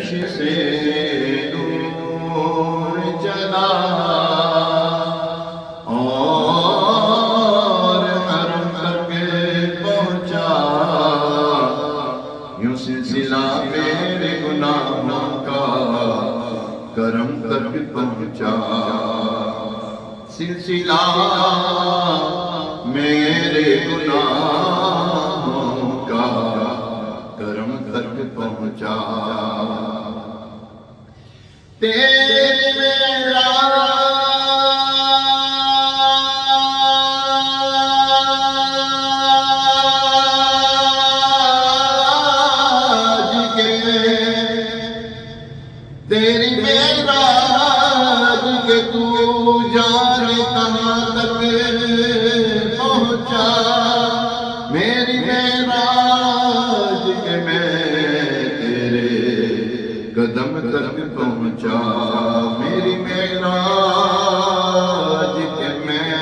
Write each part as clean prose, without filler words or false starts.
سے دور چلا اور حرم تک پہنچا، یوں سلسلہ میرے گناہوں کا کرم تک پہنچا، سلسلہ میرے گناہوں کا کرم تک پہنچا، تیرے معراج کے تو جانے کہاں تک پہنچا، میری معراج کے میں تیرے قدم تک پہنچا، میری معراج کے میں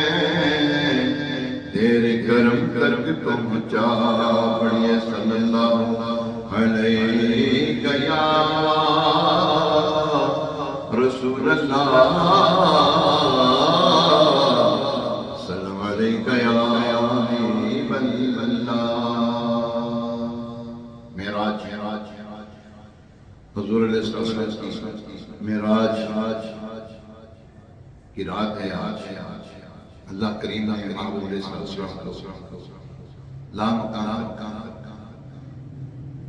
تیرے کرم تک پہنچا، پڑھیے صلی اللہ علیہ یا رسول اللہ، سلام علیکہ یا حبیب اللہ۔ معراج حضور علیہ السلام کی معراج کی رات ہے آج، اللہ کریم نے محبوب علیہ السلام کو لامکان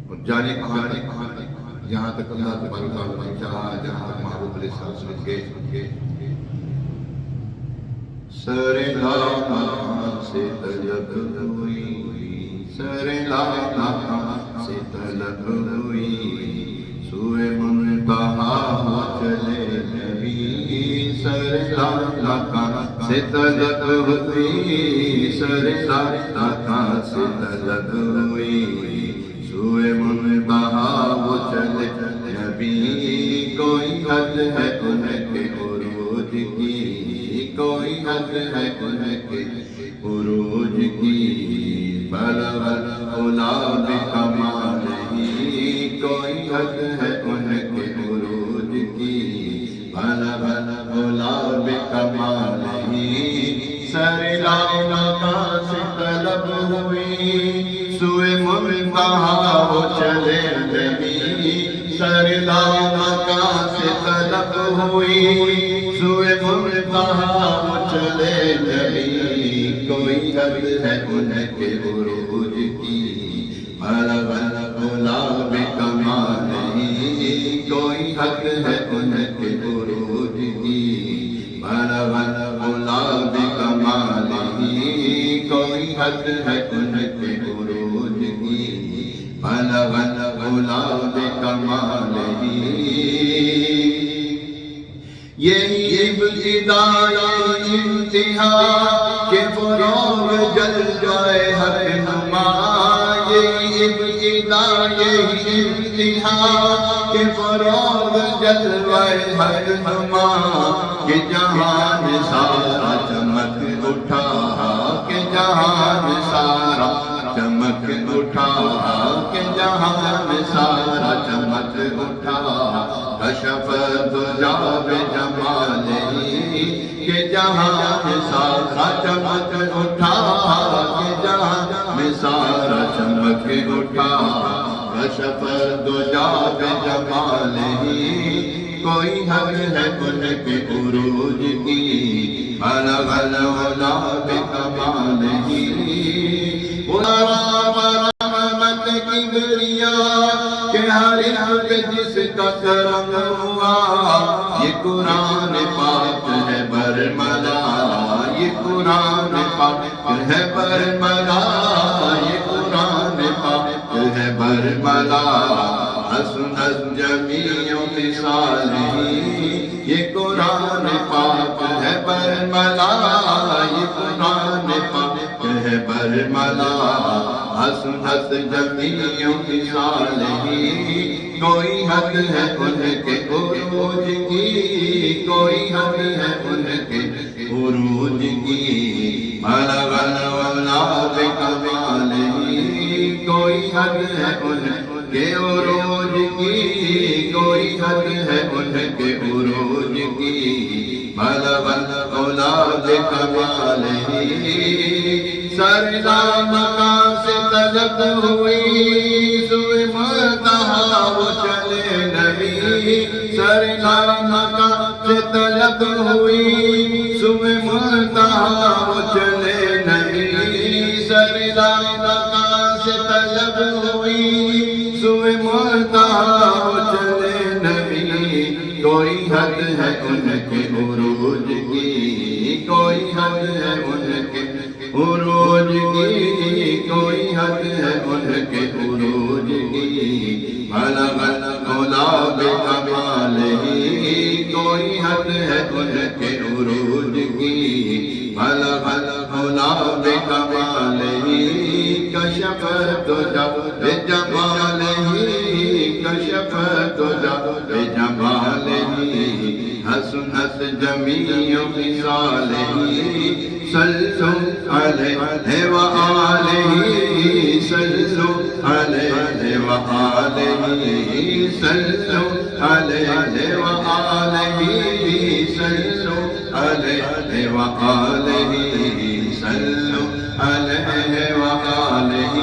اور جانے کہاں یہاں تک اللہ تبارک و تعالیٰ نے چاہا، جہاں تک محبوب علیہ السلام کے سر لانا سے طلب ہوئی، سر لانا سے طلب ہوئی، سوئے منتہا چلے نبی، سر لانا سے طلب ہوئی، سر لانا سے طلب ہوئی، سوئے منتہا وہ چلے نبی، کوئی حد ہے ان کے عروج کی، کوئی حد ہے ان کے عروج کی، بلغ العلا بکمالہ، کوئی حد ہے ان کے عروج کی، بلغ العلا بکمالہ، سر لانا سے طلب ہوئی، سوئے منتہا وہ چلے نبی، سر لانا سے طلب ہوئی، سوئے منتہا وہ چلے نبی، کوئی حد ہے ان کے عروج کی، بلغ العلا بکمالہ، کوئی حد ہے ان کے عروج کی، بلغ العلا بکمالہ، کوئی حد ہے ان کے عروج کی، بلغ العلا بکمالہ، یہی ابتدا انتہا کے فروغ جل جائے ہر نما، یہی ابتدا یہی انتہا کے فروغ جل جائے ہر نما، کہ جہان سارا چمک اٹھا، کہ جہان سارا چمک اٹھا، کہ جہان سارا چمک اٹھا، کشف الدجا بجمالہ، کہ جہان سارا چمک اٹھا، کہ جہان سارا چمک اٹھا، کشف الدجا بجمالہ، کوئی حد ہے ان کے عروج کی، بلغ العلا بکمالہ، رحمت کی دریا کہ ہر ایک جس کا کرم ہوا، یہ قرآن پاک ہے برملا، یہ قرآن پاک ہے برملا، یہ قرآن پاک ہے برملا، حسنت جمیع خصالہ، یہ قرآن پاک ہے برملا، یہ قرآن پاک ہے برملا، حسنت جمیع خصالہ، کوئی حد ہے ان کے عروج کی، کوئی حد ہے ان کے عروج کی، بلغ العلا بکمالہ، کوئی حد ہے ان کے عروج کی، کوئی حد ہے ان کے عروج کی، بلغ اولاد کمال ہی، سرنام کا سے طلب ہوئی، سوئے منتہا وہ چلے نبی، سرنام کا سے طلب ہوئی، سوئے منتہا وہ چلے نبی، سرنام کا سے طلب ہوئی، سوئے منتہا وہ چلے نبی، کوئی حد ہے ان کے عروج کی، کوئی حد ہے ان کے عروج کی، کوئی حد ہے ان کے عروج کی، بلغ اولاد کمال ہی، کوئی حد ہے ان کے عروج کی، بلغ اولاد کمال ہی، کشف تجا بجمال ہی، کشف تجا بجمال ہی، حسنت جمیع خصالہ، صلو علیہ وآلہ، صلو علیہ وآلہ، صلو علیہ وآلہ، صلو علیہ وآلہ، صلو علیہ وآلہ،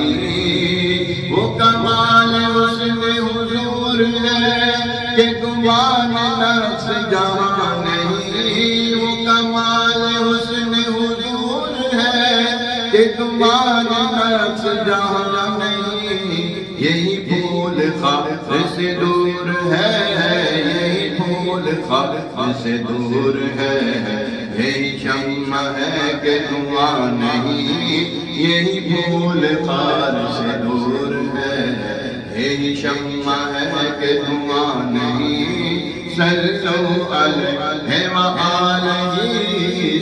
وہ کمال حسن حضور ہے کہ گمان نفس جہاں نہیں، وہ کمال حسن حضور ہے کہ گمان نفس جہاں نہیں، یہی پھول خاک سے دور ہے، یہی پھول خاک سے دور ہے، یہی شمع ہے کہ دھواں نہیں، یہی پھول خار سے دور ہے، یہی شمع ہے کہ دھواں نہیں، صلو علیہ وآلہ،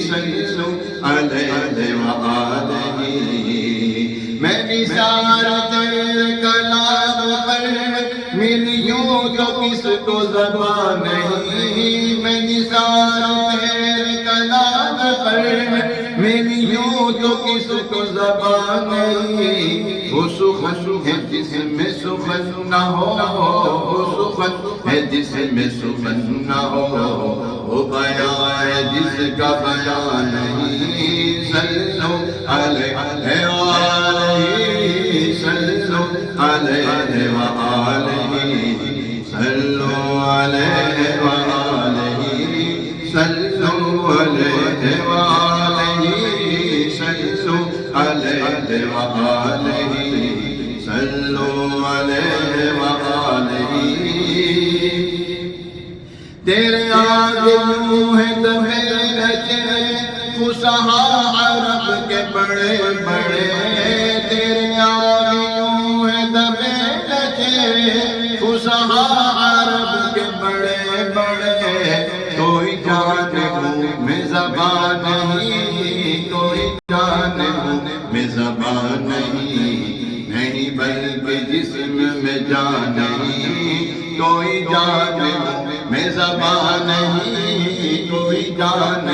صلو علیہ وآلہ، میں نثار تیرے کلام پر ملیوں تو کس کو زبان نہیں، میں نثار تیرے کلام پر ملیوں تو کس کو زبان نہیں، وہ سخن ہے جس میں سخن نہ ہو، وہ سخن ہے جس میں سخن نہ ہو، وہ بیان ہے جس کا بیان نہیں، صلو علیہ وآلہ، صلو علیہ وآلہ، صلو علیہ وآلہ، صلو علیہ وآلہ، صلو علیہ وآلہ، صلو علیہ وآلہ، تیرے آگے یوں ہے دمے رچے فصحاء عرب کے بڑے بڑے، تیرے آگے یوں ہے دمے رچے فصحاء عرب کے بڑے بڑے، کوئی جان منہ میں زبان نہیں، کوئی جان منہ میں زبان نہیں، بلکہ جسم میں جان نہیں، کوئی جان میں زبان نہیں، کوئی جان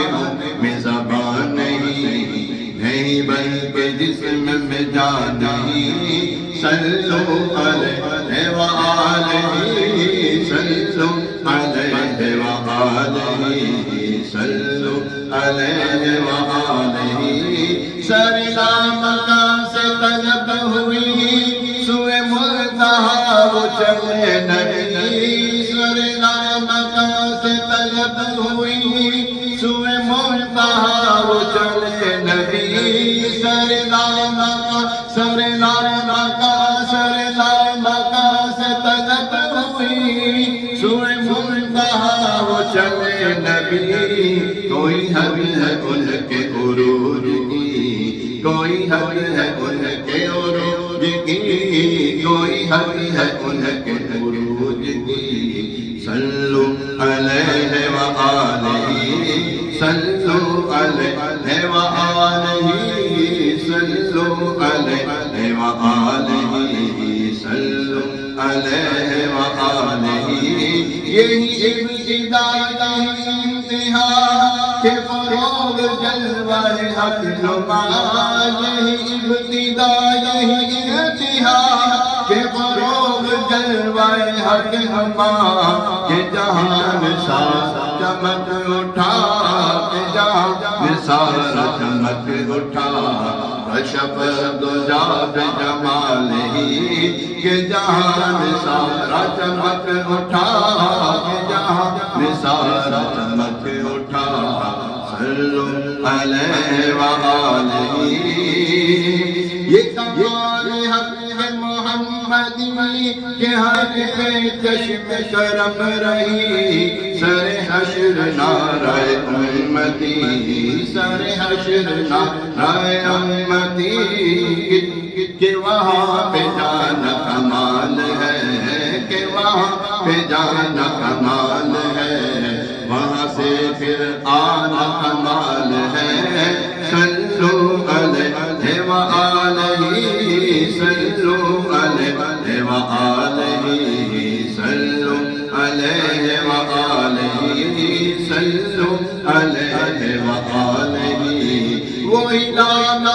میں زبان نہیں، بلکہ جسم میں جان نہیں، صلو علیہ وآلہ، صلو علیہ وآلہ، صلو علیہ وآلہ، سرنام کا سے طلب ہوئی، سوئے منتہا وہ چلے نبی، سرنام کا سے طلب ہوئی، سوئے منتہا وہ چلے نبی، سرنام کا سے طلب ہوئی، سوئے منتہا وہ چلے نبی، کوئی حد ہے ان کے عروج کی، کوئی حد ہے ان کے عروج کی، کوئی حد ہے ان کے عروج کی، صلو علیہ وآلہ، صلو علیہ وآلہ، صلو علیہ وآلہ، صلو علیہ وآلہ، یہی ابتدا یہی انتہا کہ فروغ جلوہ حق نما، یہی ابتدا یہی انتہا کہ فروغ جلوہ حق ہما کہ جہان سارا چمک اٹھا کہ جہان سارا چمک اٹھا کشف دجا بجمالہ کہ جہان سارا چمک اٹھا کہ جہان سارا چمک اٹھا صلو علیہ وآلہ یہ کمال حق محمدی کہ ہر پہ چشم کرم رہی سر حشر نعرہ امتی سر حشر نعرہ امتی کہ وہاں پہ جانا کمال ہے کہ وہاں پہ جانا کمال ہے وہاں سے پھر آنا کمال ہے صلو علیہ وآلہ صلو علیہ وآلہ صلو علیہ وآلہ صلو علیہ وآلہ وہی نام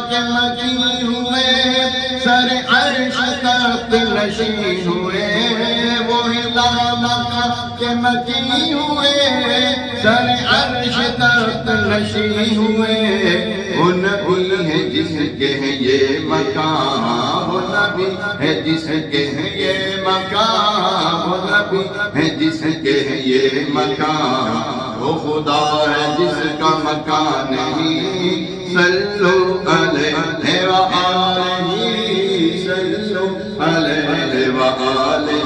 کے مکی ہوئے سر عرش تخت نشین ہوئے وہی نام کے مکی ہوئے سر عرش تخت نشین ہوئے وہ نبی ہے جس کے ہیں یہ مقام وہ نبی ہے جس کے ہیں یہ مقام وہ نبی ہے جس کے ہیں یہ مقام وہ خدا ہے جس کا مکان نہیں صلو علیہ وآلہ صلو علیہ وآلہ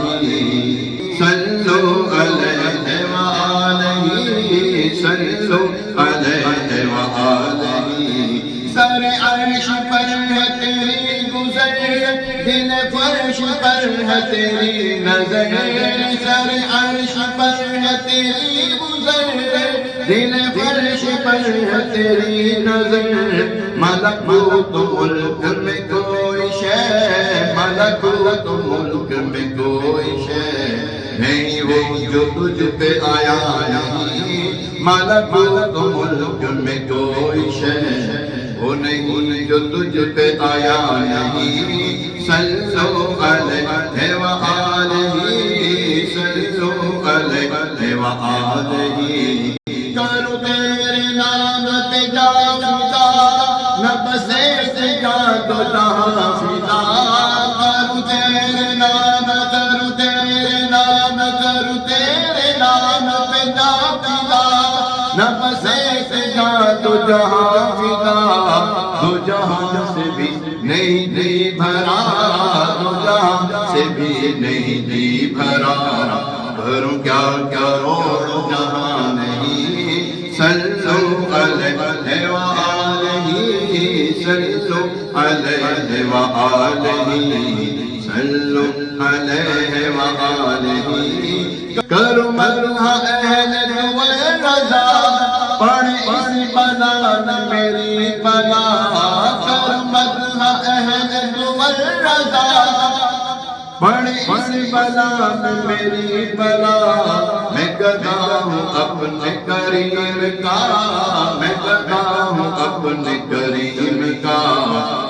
صلو علیہ وآلہ صلو علیہ وآلہ سر عرش پر ہے تیری گزر دل فرش پر ہے تیری نظر سر عرش پر ہے تیری گزر دل فرش پر ہے تیری نظر ملکوت ملک میں کوئی شے ملکوت ملک میں کوئی شے نہیں وہ جو تجھ پہ آیا نہیں ملکوت ملک میں کوئی شے وہ نہیں جو تجھ پہ آیا نہیں صلو علیہ وآلہ صلو علیہ وآلہ کرو تیرے نام پہ جا فدا نہ بسے سے جا تو جہاں فدا کرو تیرے نام کرو تیرے نام کرو تیرے نام پہ جا فدا نہ بسے سے جا تو جہاں فدا دو جہاں سے بھی نہیں دی بھرا دو جہاں سے بھی نہیں دی بھرا بھروں کیا کروڑ جہاں نہیں صلو علیہ وآلہ صلو علیہ وآلہ صلو علیہ وآلہ کرو مرحا اہل رضا پڑھ اس بلا میری بلا کر مرحا اہل رضا پڑھ اس بلا میری بلا میں گدا ہوں اپنے کریم کا میں گدا ہوں اپنے کریم کا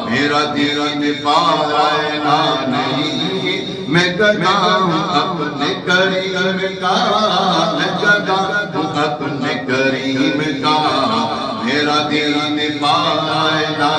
میرا دل پائنا نہیں میں گدا ہوں اپنے کریم کا میں گدا ہوں اپنے کریم کا میرا دل پائنا